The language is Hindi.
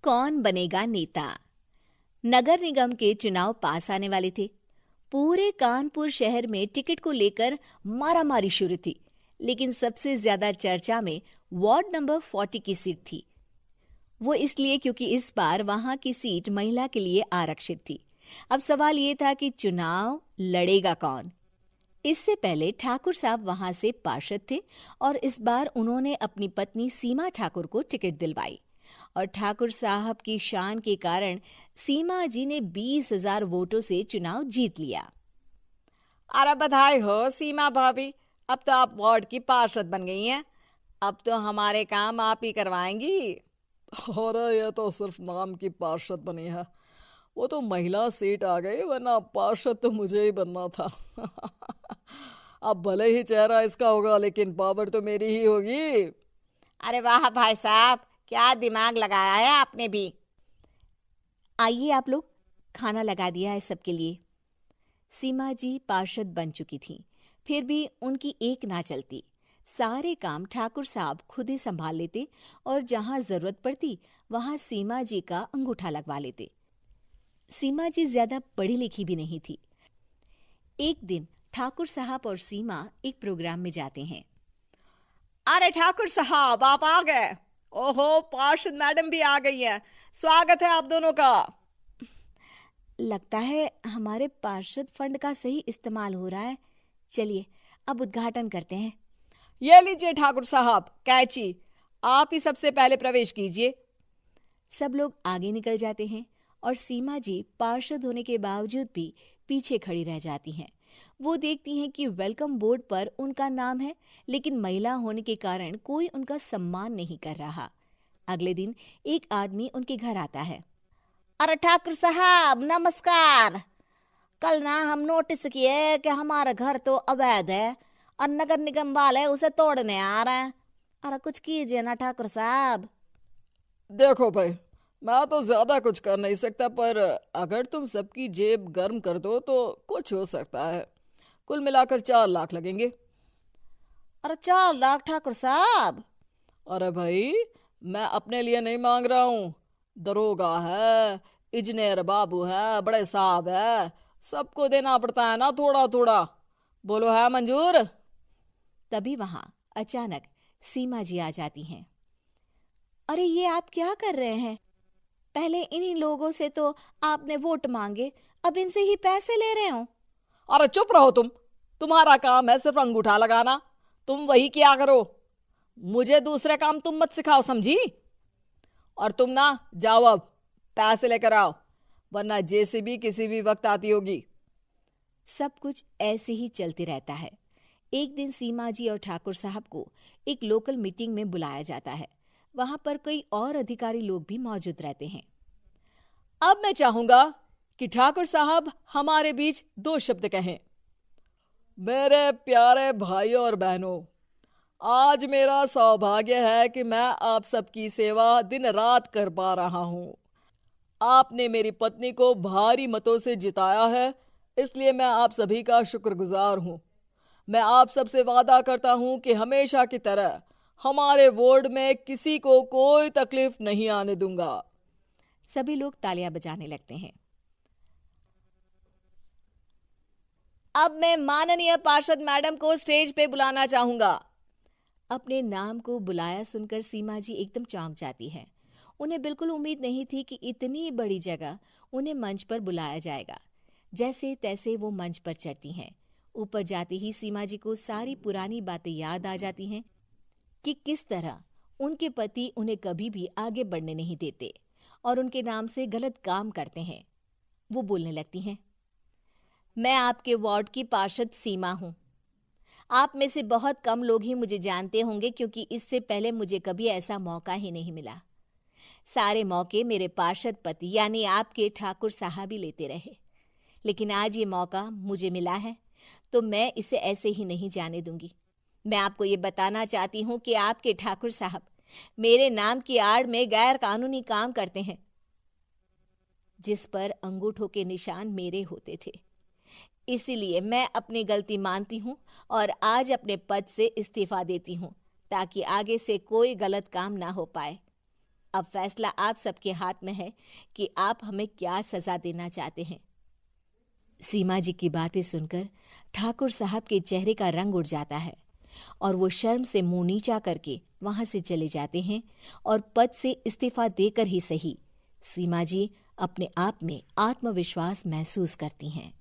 कौन बनेगा नेता। नगर निगम के चुनाव पास आने वाले थे। पूरे कानपुर शहर में टिकट को लेकर मारामारी शुरू थी, लेकिन सबसे ज्यादा चर्चा में वार्ड नंबर 40 की सीट थी। वो इसलिए क्योंकि इस बार वहां की सीट महिला के लिए आरक्षित थी। अब सवाल ये था कि चुनाव लड़ेगा कौन। इससे पहले ठाकुर साहब वहां से पार्षद थे और इस बार उन्होंने अपनी पत्नी सीमा ठाकुर को टिकट दिलवाई और ठाकुर साहब की शान के कारण सीमा जी ने 20,000 वोटों से चुनाव जीत लिया। अरे बधाई हो सीमा भाभी, अब तो आप वार्ड की पार्षद बन गई हैं। अब तो हमारे काम आप ही करवाएंगी। अरे ये तो सिर्फ नाम की पार्षद बनी है, वो तो महिला सीट आ गई, वरना पार्षद तो मुझे ही बनना था। अब भले ही चेहरा इसका होगा, लेकिन पावर तो मेरी ही होगी। अरे वाह भाई साहब, क्या दिमाग लगाया है आपने भी। आइए आप लोग, खाना लगा दिया है सबके लिए। सीमा जी पार्षद बन चुकी थी, फिर भी उनकी एक ना चलती। सारे काम ठाकुर साहब खुद ही संभाल लेते और जहां जरूरत पड़ती वहां सीमा जी का अंगूठा लगवा लेते। सीमा जी ज्यादा पढ़ी लिखी भी नहीं थी। एक दिन ठाकुर साहब और सीमा एक प्रोग्राम में जाते हैं। अरे ठाकुर साहब, आप आ गए। ओहो, पार्षद मैडम भी आ गई हैं। स्वागत है आप दोनों का। लगता है हमारे पार्षद फंड का सही इस्तेमाल हो रहा है। चलिए अब उद्घाटन करते हैं। ये लीजिए ठाकुर साहब कैची, आप ही सबसे पहले प्रवेश कीजिए। सब लोग आगे निकल जाते हैं और सीमा जी पार्षद होने के बावजूद भी पीछे खड़ी रह जाती हैं। वो देखती हैं कि वेलकम बोर्ड पर उनका नाम है, लेकिन महिला होने के कारण कोई उनका सम्मान नहीं कर रहा। अगले दिन एक आदमी उनके घर आता है। अरे ठाकुर साहब नमस्कार। कल ना हम नोटिस किए कि हमारा घर तो अवैध है और नगर निगम वाले उसे तोड़ने आ रहे हैं। अरे कुछ कीजिए ना ठाकुर साहब। देखो भाई, मैं तो ज्यादा कुछ कर नहीं सकता, पर अगर तुम सबकी जेब गर्म कर दो तो कुछ हो सकता है। कुल मिलाकर 4 लाख लगेंगे। अरे 4 लाख ठाकुर साहब? अरे भाई, मैं अपने लिए नहीं मांग रहा हूँ। दरोगा है, इंजीनियर बाबू है, बड़े साहब है, सबको देना पड़ता है ना थोड़ा थोड़ा। बोलो है मंजूर? तभी वहां अचानक सीमा जी आ जाती हैं। अरे ये आप क्या कर रहे हैं? पहले इन्हीं लोगों से तो आपने वोट मांगे, अब इनसे ही पैसे ले रहे हो। अरे चुप रहो तुम। तुम्हारा काम है सिर्फ अंगूठा लगाना, तुम वही किया करो। मुझे दूसरे काम तुम मत सिखाओ, समझी? और तुम ना जाओ, अब पैसे लेकर आओ, वरना जेसीबी किसी भी वक्त आती होगी। सब कुछ ऐसे ही चलते रहता है। एक दिन सीमा जी और ठाकुर साहब को एक लोकल मीटिंग में बुलाया जाता है। वहां पर कई और अधिकारी लोग भी मौजूद रहते हैं। अब मैं चाहूंगा कि ठाकुर साहब हमारे बीच 2 शब्द कहें। मेरे प्यारे भाइयों और बहनों, आज मेरा सौभाग्य है कि मैं आप सबकी सेवा दिन रात कर पा रहा हूँ। आपने मेरी पत्नी को भारी मतों से जिताया है, इसलिए मैं आप सभी का शुक्रगुजार हूँ। मैं आप सबसे वादा करता हूँ कि हमेशा की तरह हमारे वार्ड में किसी को कोई तकलीफ नहीं आने दूंगा। सभी लोग तालियां बजाने लगते हैं। अब मैं माननीय पार्षद मैडम को स्टेज पे बुलाना चाहूंगा। अपने नाम को बुलाया सुनकर सीमा जी एकदम चौंक जाती है। उन्हें बिल्कुल उम्मीद नहीं थी कि इतनी बड़ी जगह उन्हें मंच पर बुलाया जाएगा। जैसे तैसे वो मंच पर चढ़ती हैं। ऊपर जाते ही सीमा जी को सारी पुरानी बातें याद आ जाती हैं कि किस तरह उनके पति उन्हें कभी भी आगे बढ़ने नहीं देते और उनके नाम से गलत काम करते हैं। वो बोलने लगती हैं। मैं आपके वार्ड की पार्षद सीमा हूं। आप में से बहुत कम लोग ही मुझे जानते होंगे, क्योंकि इससे पहले मुझे कभी ऐसा मौका ही नहीं मिला। सारे मौके मेरे पार्षद पति यानी आपके ठाकुर साहब ही लेते रहे, लेकिन आज ये मौका मुझे मिला है तो मैं इसे ऐसे ही नहीं जाने दूंगी। मैं आपको ये बताना चाहती हूँ कि आपके ठाकुर साहब मेरे नाम की आड़ में गैर कानूनी काम करते हैं, जिस पर अंगूठों के निशान मेरे होते थे। इसीलिए मैं अपनी गलती मानती हूँ और आज अपने पद से इस्तीफा देती हूँ, ताकि आगे से कोई गलत काम ना हो पाए। अब फैसला आप सबके हाथ में है कि आप हमें क्या सजा देना चाहते हैं। सीमा जी की बातें सुनकर ठाकुर साहब के चेहरे का रंग उड़ जाता है और वो शर्म से मुंह नीचा करके वहां से चले जाते हैं और पद से इस्तीफा देकर ही सही सीमा जी अपने आप में आत्मविश्वास महसूस करती हैं।